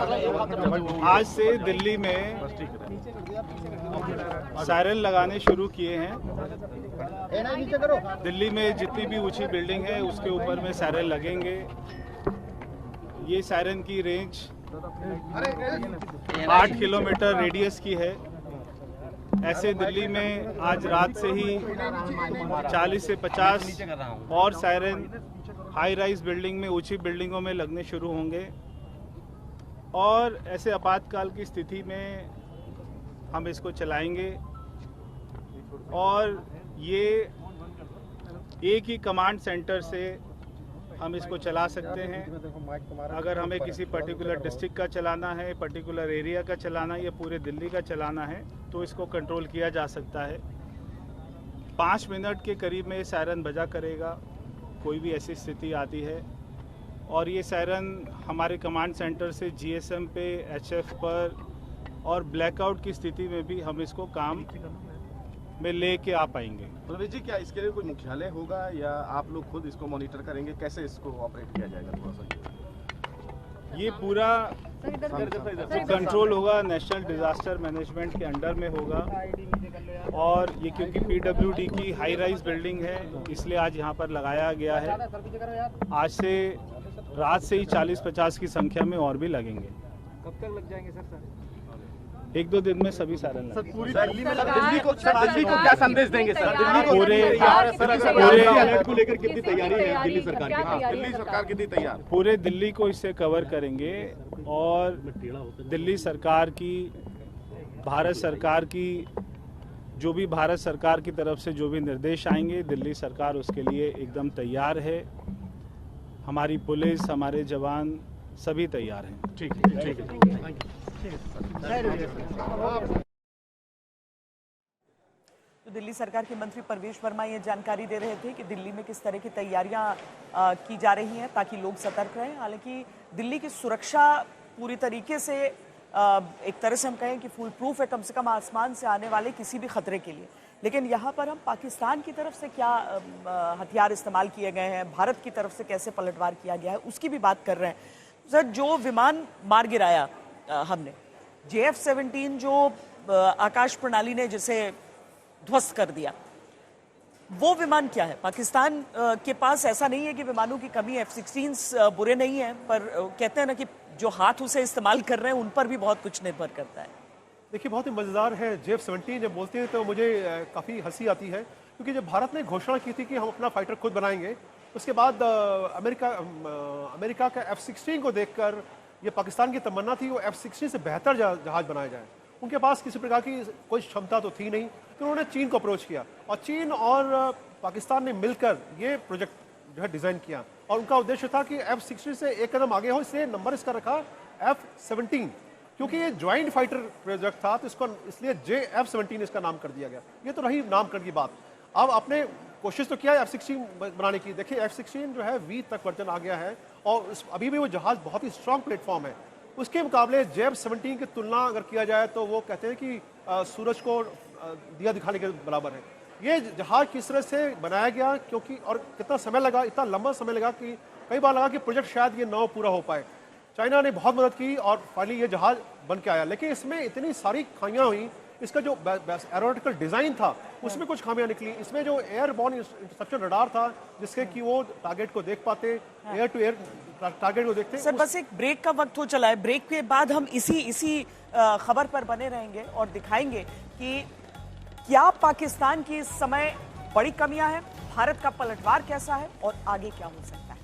आज से दिल्ली में सायरन लगाने शुरू किए हैं। दिल्ली में जितनी भी ऊंची बिल्डिंग है उसके ऊपर में सायरन लगेंगे। ये सायरन की रेंज 8 किलोमीटर रेडियस की है। ऐसे दिल्ली में आज रात से ही 40 से 50 और सायरन हाई राइज बिल्डिंग में, ऊंची बिल्डिंगों में लगने शुरू होंगे। और ऐसे आपातकाल की स्थिति में हम इसको चलाएंगे और ये एक ही कमांड सेंटर से हम इसको चला सकते हैं। अगर हमें किसी पर्टिकुलर डिस्ट्रिक्ट का चलाना है, पर्टिकुलर एरिया का चलाना है या पूरे दिल्ली का चलाना है तो इसको कंट्रोल किया जा सकता है। 5 मिनट के करीब में सायरन बजा करेगा कोई भी ऐसी स्थिति आती है। और ये सायरन हमारे कमांड सेंटर से जीएसएम पे, एचएफ पर और ब्लैकआउट की स्थिति में भी हम इसको काम में लेके आ पाएंगे। प्रवीण जी, क्या इसके लिए कोई मुख्यालय होगा या आप लोग खुद इसको मॉनिटर करेंगे? कैसे इसको ऑपरेट किया जाएगा? थोड़ा सा ये पूरा कंट्रोल होगा, नेशनल डिजास्टर मैनेजमेंट के अंडर में होगा। और ये क्योंकि पीडब्ल्यूडी की हाई राइज बिल्डिंग है इसलिए आज यहाँ पर लगाया गया है। आज से रात से ही 40-50 की संख्या में और भी लगेंगे। कब तक लग जाएंगे सर? 1-2 दिन में सभी सायरन लगेंगे। पूरी दिल्ली में दिल्ली को क्या संदेश देंगे सर? दिल्ली को पूरे अलर्ट को लेकर कितनी तैयारी है दिल्ली सरकार की? दिल्ली सरकार कितनी तैयार? पूरे दिल्ली को इससे कवर करेंगे और दिल्ली सरकार की, भारत सरकार की जो भी भारत सरकार की तरफ से जो भी निर्देश आएंगे, दिल्ली सरकार उसके लिए एकदम तैयार है। हमारी पुलिस, हमारे जवान सभी तैयार हैं। ठीक है। तो दिल्ली सरकार के मंत्री परवेश वर्मा ये जानकारी दे रहे थे कि दिल्ली में किस तरह की तैयारियां की जा रही हैं ताकि लोग सतर्क रहें। हालांकि दिल्ली की सुरक्षा पूरी तरीके से एक तरह से हम कहें कि फुल प्रूफ है, कम से कम आसमान से आने वाले किसी भी खतरे के लिए। लेकिन यहाँ पर हम पाकिस्तान की तरफ से क्या हथियार इस्तेमाल किए गए हैं, भारत की तरफ से कैसे पलटवार किया गया है, उसकी भी बात कर रहे हैं। सर, जो विमान मार गिराया हमने, JF-17 जो आकाश प्रणाली ने जिसे ध्वस्त कर दिया, वो विमान क्या है? पाकिस्तान के पास ऐसा नहीं है कि विमानों की कमी है, F-16 बुरे नहीं है, पर कहते हैं ना कि जो हाथ उसे इस्तेमाल कर रहे हैं उन पर भी बहुत कुछ निर्भर करता है। देखिए, बहुत ही मज़ेदार है। JF-17 जब बोलते हैं तो मुझे काफ़ी हंसी आती है, क्योंकि जब भारत ने घोषणा की थी कि हम अपना फाइटर खुद बनाएंगे, उसके बाद अमेरिका का F-16 को देखकर ये पाकिस्तान की तमन्ना थी वो F-16 से बेहतर जहाज़ बनाया जाए। उनके पास किसी प्रकार की कोई क्षमता तो थी नहीं, तो उन्होंने चीन को अप्रोच किया और चीन और पाकिस्तान ने मिलकर ये प्रोजेक्ट जो है डिज़ाइन किया। और उनका उद्देश्य था कि F-16 से एक कदम आगे हो, इसलिए नंबर इसका रखा F-17, क्योंकि ये ज्वाइंट फाइटर प्रोजेक्ट था तो इसको इसलिए JF-17 इसका नाम कर दिया गया। ये तो रही नामकरण की बात। अब आपने कोशिश तो किया है F-16 बनाने की। देखिए, F-16 जो है V तक वर्जन आ गया है और अभी भी वो जहाज़ बहुत ही स्ट्रांग प्लेटफॉर्म है। उसके मुकाबले JF-17 की तुलना अगर किया जाए तो वो कहते हैं कि सूरज को दिया दिखाने के बराबर है। ये जहाज़ किस तरह से बनाया गया, क्योंकि और कितना समय लगा, इतना लंबा समय लगा कि कई बार लगा कि प्रोजेक्ट शायद ये न पूरा हो पाए। चाइना ने बहुत मदद की और फाइनली ये जहाज़ बन के आया, लेकिन इसमें इतनी सारी खामियां हुई। इसका जो एरोनॉटिकल डिज़ाइन था उसमें कुछ खामियां निकली। इसमें जो एयरबॉर्न इंटरसेप्शन रडार था जिसके कि वो टारगेट को देख पाते, एयर टू एयर टारगेट को देखते। सर, बस एक ब्रेक का वक्त हो चला है। ब्रेक के बाद हम इसी खबर पर बने रहेंगे और दिखाएंगे कि क्या पाकिस्तान की इस समय बड़ी कमियां हैं, भारत का पलटवार कैसा है और आगे क्या हो सकता है।